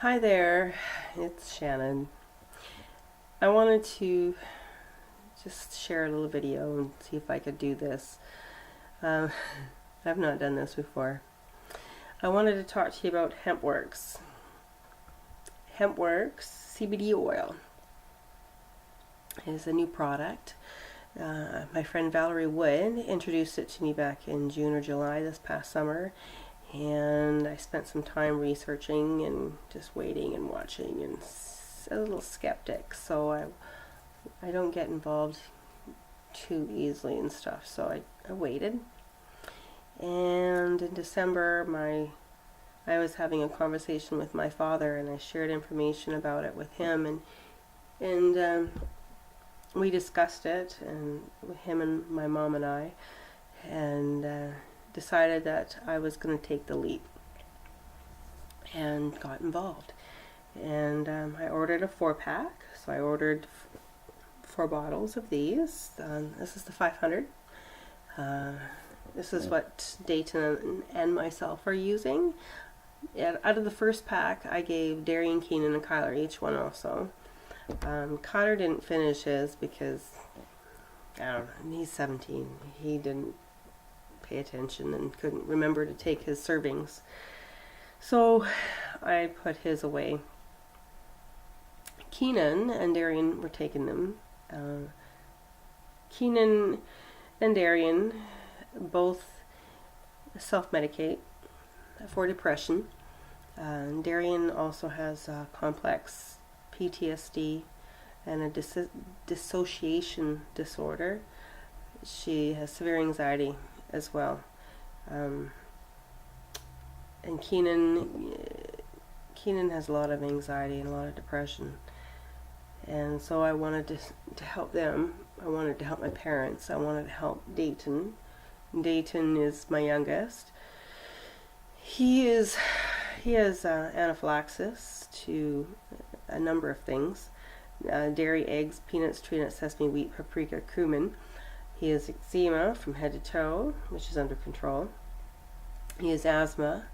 Hi there, it's Shannon. I wanted to just share a little video and see if I could do this. Um, I've not done this before. I wanted to talk to you about Hempworx. Hempworx CBD oil is a new product. My friend Valerie Wood introduced it to me back in June or July this past summer, and I spent some time researching and just waiting and watching and a little skeptic, so I don't get involved too easily and stuff, so I waited. And in December I was having a conversation with my father, and I shared information about it with him, and we discussed it, and him and my mom and I, and decided that I was going to take the leap, and got involved. And I ordered a 4-pack, so I ordered 4 bottles of these. This is the 500. This is what Dayton and myself are using. Out of the first pack, I gave Darian, Keenan, and Kyler each one also. Kyler didn't finish his because, I don't know, he's 17. He didn't pay attention and couldn't remember to take his servings. So I put his away. Keenan and Darian were taking them. Keenan and Darian both self-medicate for depression. Darian also has complex PTSD and a dissociation disorder. She has severe anxiety as well. And Keenan has a lot of anxiety and a lot of depression. And so I wanted to help them. I wanted to help my parents. I wanted to help Dayton. Dayton is my youngest. He has anaphylaxis to a number of things. Dairy, eggs, peanuts, tree nuts, sesame, wheat, paprika, cumin. He has eczema from head to toe, which is under control. He has asthma,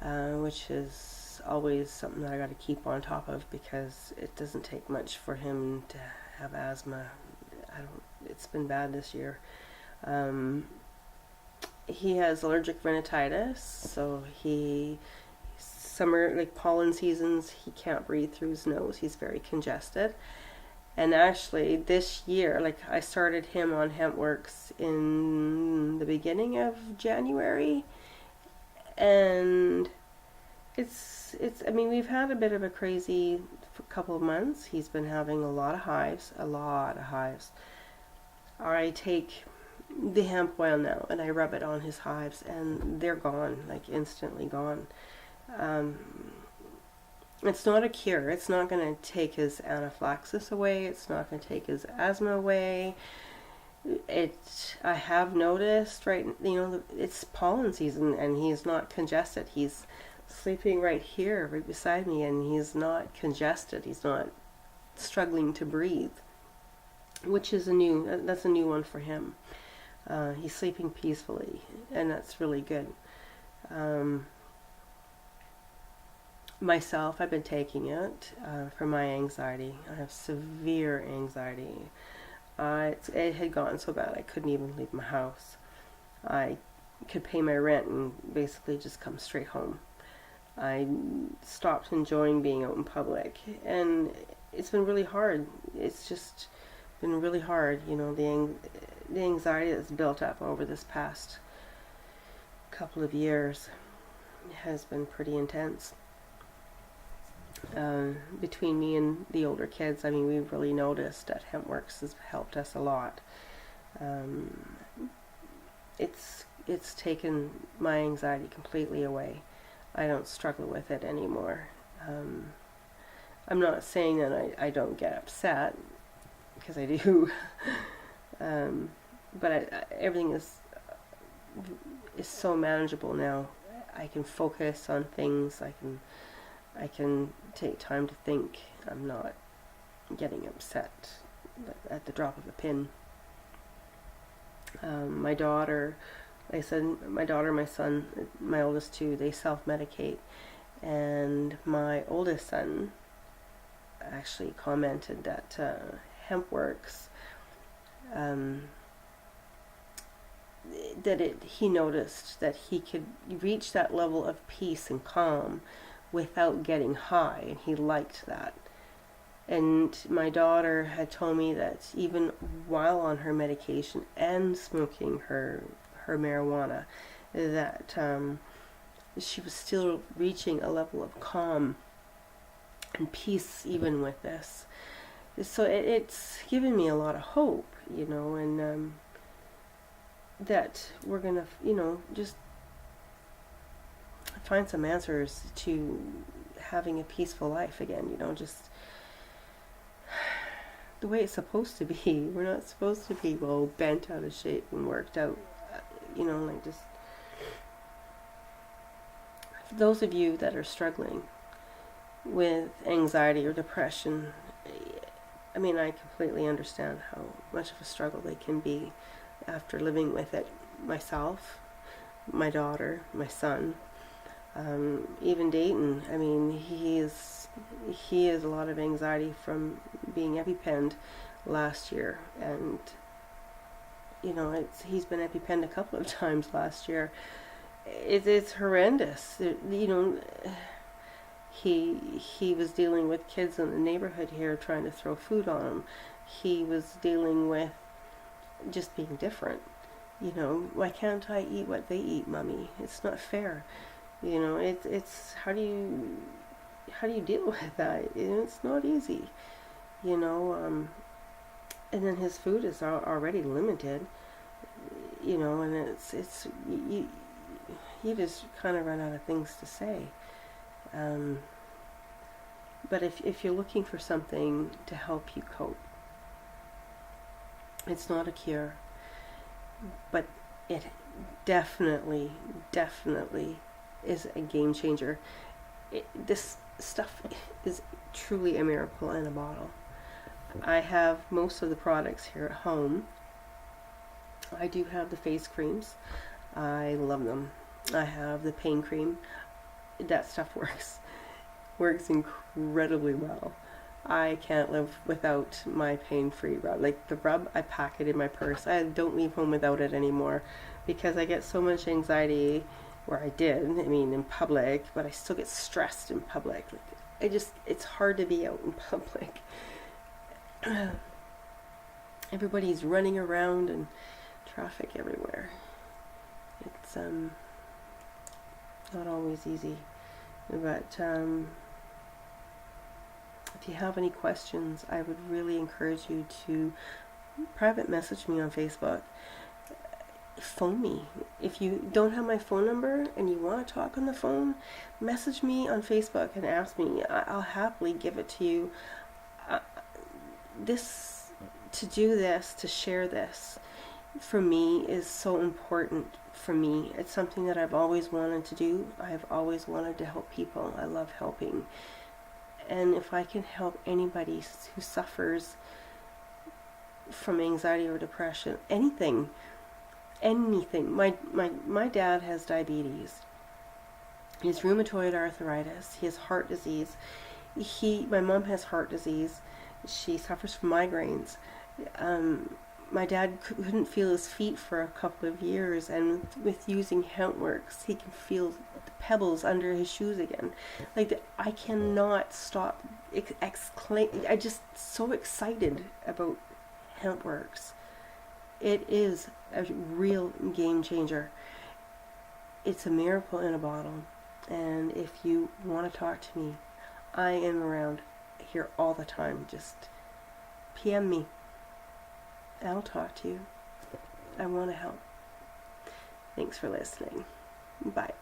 which is always something that I got to keep on top of because it doesn't take much for him to have asthma. It's been bad this year. He has allergic rhinitis, so summer, like pollen seasons, he can't breathe through his nose. He's very congested. And actually this year, like, I started him on Hempworx in the beginning of January, and I mean, we've had a bit of a crazy couple of months. He's been having a lot of hives. I take the hemp oil now and I rub it on his hives, and they're gone, like instantly gone. It's not a cure. It's not going to take his anaphylaxis away. It's not going to take his asthma away. I have noticed, right, it's pollen season and he's not congested. He's sleeping right here, right beside me, and he's not congested. He's not struggling to breathe, which is that's a new one for him. He's sleeping peacefully, and that's really good. Myself, I've been taking it for my anxiety. I have severe anxiety. It had gotten so bad I couldn't even leave my house. I could pay my rent and basically just come straight home. I stopped enjoying being out in public, and it's been really hard. It's just been really hard, the anxiety that's built up over this past couple of years has been pretty intense. Between me and the older kids, I mean, we've really noticed that Hempworx has helped us a lot. It's taken my anxiety completely away. I don't struggle with it anymore. I'm not saying that I don't get upset, because I do. But everything is so manageable now. I can focus on things. I can take time to think. I'm not getting upset at the drop of a pin. My daughter, my son, my oldest two, they self-medicate, And my oldest son actually commented that Hempworx, um, he noticed that he could reach that level of peace and calm without getting high, and he liked that. And my daughter had told me that even while on her medication and smoking her marijuana, that she was still reaching a level of calm and peace even with this. So it's given me a lot of hope, and that we're gonna, just find some answers to having a peaceful life again. Just the way it's supposed to be. We're not supposed to be all bent out of shape and worked out, just. For those of you that are struggling with anxiety or depression, I mean, I completely understand how much of a struggle they can be after living with it myself, my daughter, my son, even Dayton. I mean, he has a lot of anxiety from being EpiPenned last year, and he's been EpiPenned a couple of times last year. It's horrendous. He was dealing with kids in the neighborhood here trying to throw food on him. He was dealing with just being different. Why can't I eat what they eat, Mommy? It's not fair. It's how do you deal with that? It's not easy. And then his food is already limited. And it's you just kind of run out of things to say. But if you're looking for something to help you cope, it's not a cure, but it definitely is a game changer. This stuff is truly a miracle in a bottle. I have most of the products here at home. I do have the face creams. I love them. I have the pain cream. That stuff works incredibly well. I can't live without my pain-free rub. Like the rub, I pack it in my purse. I don't leave home without it anymore because I get so much anxiety, or I did, in public, but I still get stressed in public. It's hard to be out in public. Everybody's running around and traffic everywhere. It's not always easy, but if you have any questions, I would really encourage you to private message me on Facebook. Phone me. If you don't have my phone number and you want to talk on the phone, message me on Facebook and ask me. I'll happily give it to you. To share this, for me, is so important for me. It's something that I've always wanted to do. I've always wanted to help people. I love helping. And if I can help anybody who suffers from anxiety or depression, anything. My dad has diabetes. He has rheumatoid arthritis. He has heart disease. My mom has heart disease. She suffers from migraines. My dad couldn't feel his feet for a couple of years, and with using Hempworx, he can feel the pebbles under his shoes again. I cannot stop exclaiming. I'm just so excited about Hempworx. It is a real game changer. It's a miracle in a bottle. And if you want to talk to me, I am around here all the time. Just PM me. I'll talk to you. I want to help. Thanks for listening. Bye.